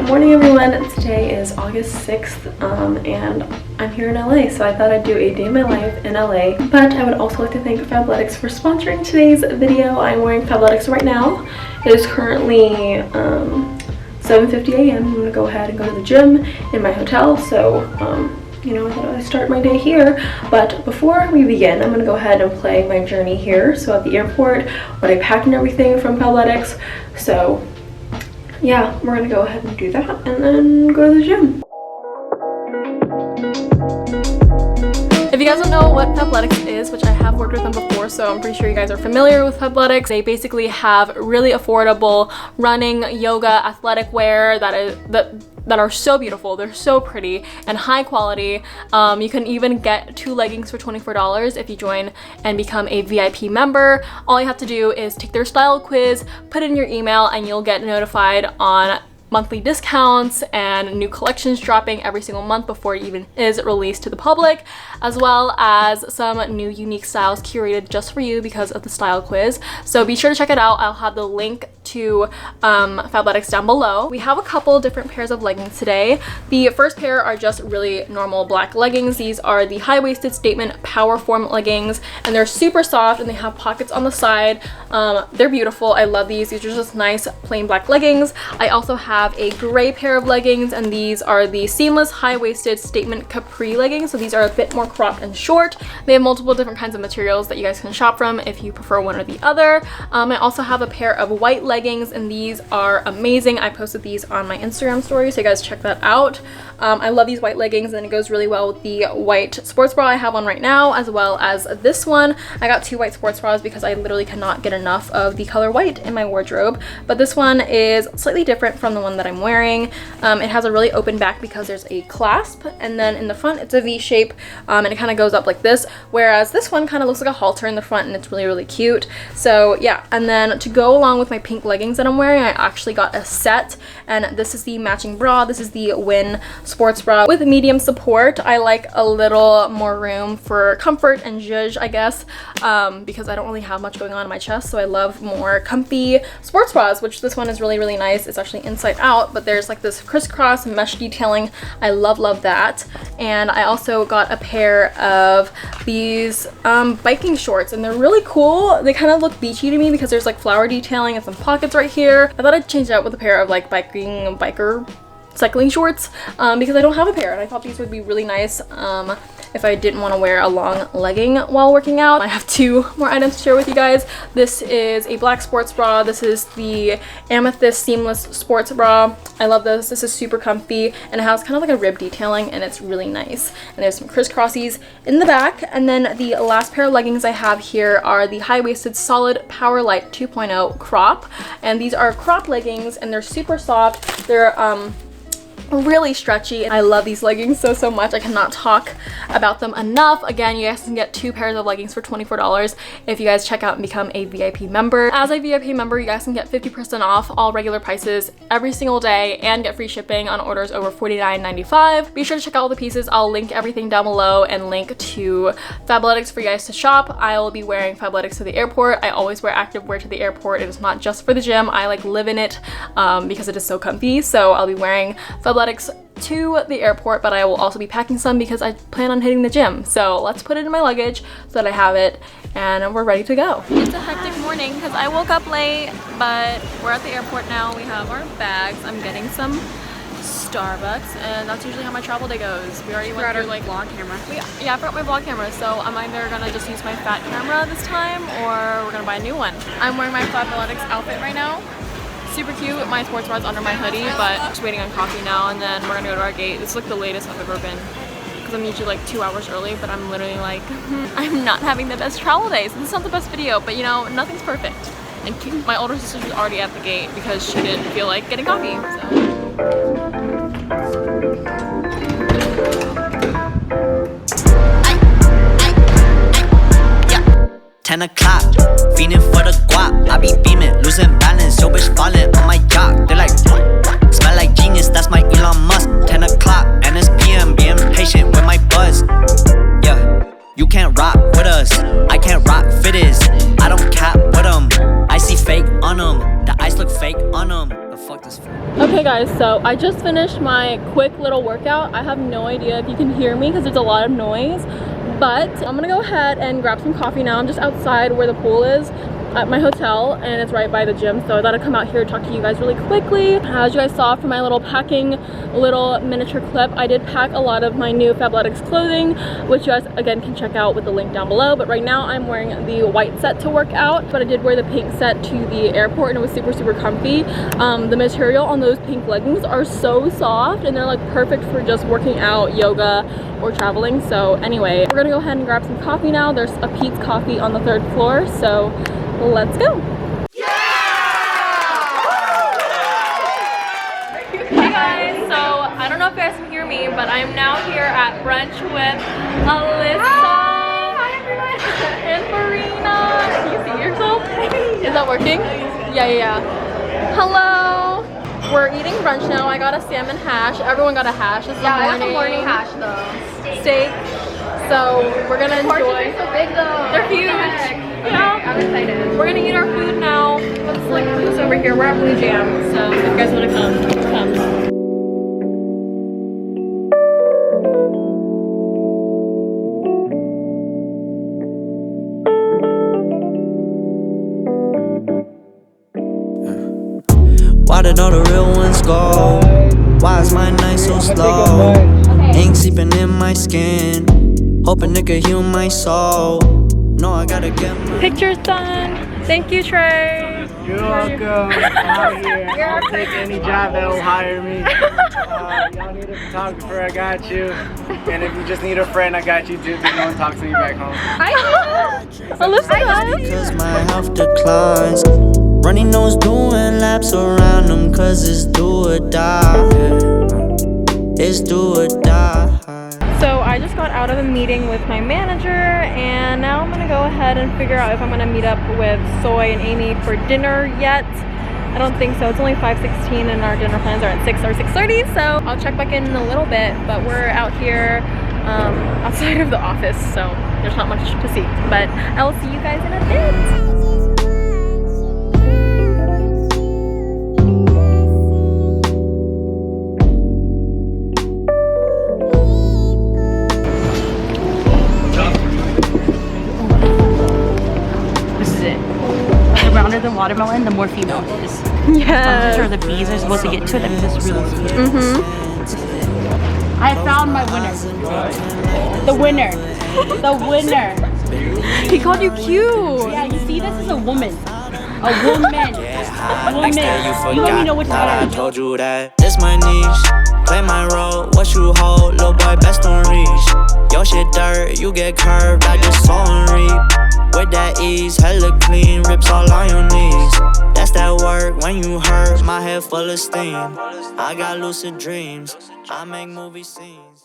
Good morning everyone. Today is August 6th and I'm here in LA, so I thought I'd do a day in my life in LA. But I would also like to thank Fabletics for sponsoring today's video. I'm wearing Fabletics right now. It is currently 7:50 a.m. I'm gonna go ahead and go to the gym in my hotel, so you know, I thought I'd start my day here. But before we begin, I'm gonna go ahead and play my journey here. So at the airport, what I packed and everything from Fabletics. So yeah, we're gonna go ahead and do that and then go to the gym. If you guys don't know what Fabletics is, which I have worked with them before, so I'm pretty sure you guys are familiar with Fabletics. They basically have really affordable running, yoga, athletic wear that are so beautiful. They're so pretty and high quality. You can even get 2 leggings for $24 if you join and become a VIP member. All you have to do is take their style quiz, put in your email, and you'll get notified on monthly discounts and new collections dropping every single month before it even is released to the public, as well as some new unique styles curated just for you because of the style quiz. So be sure to check it out. I'll have the link to Fabletics down below. We have a couple different pairs of leggings today. The first pair are just really normal black leggings. These are the high-waisted statement power form leggings, and they're super soft and they have pockets on the side. They're beautiful. I love these. These are just nice plain black leggings. I also have a gray pair of leggings, and these are the seamless high-waisted statement capri leggings. So these are a bit more cropped and short. They have multiple different kinds of materials that you guys can shop from if you prefer one or the other. I also have a pair of white leggings, and these are amazing. I posted these on my Instagram story, so you guys check that out. I love these white leggings, and it goes really well with the white sports bra I have on right now, as well as this one. I got 2 white sports bras because I literally cannot get enough of the color white in my wardrobe, but this one is slightly different from the one that I'm wearing. It has a really open back because there's a clasp, and then in the front it's a V shape, and it kind of goes up like this, whereas this one kind of looks like a halter in the front, and it's really cute. So yeah, and then to go along with my pink leggings that I'm wearing, I actually got a set, and this is the matching bra. This is the Win sports bra with medium support. I like a little more room for comfort and zhuzh, I guess, because I don't really have much going on in my chest, so I love more comfy sports bras, which this one is really nice. It's actually inside out, but there's like this crisscross mesh detailing. I love that. And I also got a pair of these biking shorts, and they're really cool. They kind of look beachy to me because there's like flower detailing and some pockets right here. I thought I'd change it out with a pair of like biker cycling shorts because I don't have a pair, and I thought these would be really nice if I didn't want to wear a long legging while working out. I have 2 more items to share with you guys. This is a black sports bra. This is the Amethyst seamless sports bra. I love this. This is super comfy, and it has kind of like a rib detailing, and it's really nice. And there's some crisscrossies in the back. And then the last pair of leggings I have here are the high-waisted solid Power Light 2.0 crop, and these are crop leggings, and they're super soft. They're really stretchy. I love these leggings so much. I cannot talk about them enough. Again, you guys can get 2 pairs of leggings for $24 if you guys check out and become a VIP member. As a VIP member, you guys can get 50% off all regular prices every single day and get free shipping on orders over $49.95. Be sure to check out all the pieces. I'll link everything down below and link to Fabletics for you guys to shop. I will be wearing Fabletics to the airport. I always wear activewear to the airport. It is not just for the gym. I like live in it because it is so comfy. So I'll be wearing Fabletics to the airport, but I will also be packing some because I plan on hitting the gym. So let's put it in my luggage so that I have it and we're ready to go. It's a hectic morning because I woke up late, but we're at the airport now. We have our bags. I'm getting some Starbucks, and that's usually how my travel day goes. We already went through like vlog camera. Yeah, I forgot my vlog camera, so I'm either gonna just use my fat camera this time or we're gonna buy a new one. I'm wearing my Fabletics outfit right now. Super cute. My sports bra is under my hoodie, but I'm just waiting on coffee now, and then we're gonna go to our gate. This is like the latest I've ever been because I'm usually like 2 hours early, but I'm literally like, I'm not having the best travel day, so this is not the best video, but you know, nothing's perfect. And my older sister was already at the gate because she didn't feel like getting coffee, so. 10 o'clock, feeding for the guap. I be beaming, losing balance, yo bitch falling on my yacht. They're like, smell like genius, that's my Elon Musk. 10 o'clock, and it's PM, being patient with my buzz. Yeah, you can't rock with us, I can't rock fitters. I don't cap with them, I see fake on them. The ice look fake on them. The fuck this? Okay, Okay guys, so I just finished my quick little workout. I have no idea if you can hear me because there's a lot of noise, but I'm gonna go ahead and grab some coffee now. I'm just outside where the pool is at my hotel, and it's right by the gym, so I thought I'd come out here to talk to you guys really quickly. As you guys saw from my little packing little miniature clip, I did pack a lot of my new Fabletics clothing, which you guys again can check out with the link down below. But right now I'm wearing the white set to work out, but I did wear the pink set to the airport and it was super comfy. The material on those pink leggings are so soft and they're like perfect for just working out, yoga, or traveling. So anyway, we're gonna go ahead and grab some coffee now. There's a Pete's Coffee on the 3rd floor, so let's go. Yeah! Hey guys, so I don't know if you guys can hear me, but I'm now here at brunch with Alyssa. Hi everyone. And Farina. Can you see yourself? Is that working? Yeah. Hello. We're eating brunch now. I got a salmon hash. Everyone got a hash. This is I got the morning hash though. Steak. So we're gonna enjoy. They're so big though. They're huge. Yeah. I'm excited. We're gonna eat our food now. Let's like who's over here. We're at Blue Jam, so if you guys wanna come, come. Why did all the real ones go? Why is my night so slow? Ink seeping in my skin, hoping it could heal my soul. No, I gotta get my Picture's done. Thank you, Trey. You're welcome. I'm here. I'll take any job that'll hire me. Y'all need a photographer, I got you. And if you just need a friend, I got you too. Don't want to talk to me back home. Alyssa, because my health declines. Running nose doing laps around them, cause it's do or die. It's do or die. so I just got out of a meeting with my manager, and now I'm gonna go ahead and figure out if I'm gonna meet up with Soy and Amy for dinner yet. I don't think so. It's only 5:16 and our dinner plans are at 6 or 6:30, so I'll check back in a little bit. But we're out here outside of the office, so there's not much to see. But I will see you guys in a bit. The watermelon, the more female it is. Yeah. I'm sure the bees are supposed to get to it. Like this really sweet. I found my winner. The winner. The winner. He called you cute. Yeah, you see, this is a woman. A woman. A woman. You let me know which one I told you that this my niche. Play my role, what you hold, little boy, best don't reach. Your shit dirt, you get curved, I just saw and reap. With that ease, hella clean, rips all on your knees. That's that work when you hurt, my head full of steam. I got lucid dreams, I make movie scenes.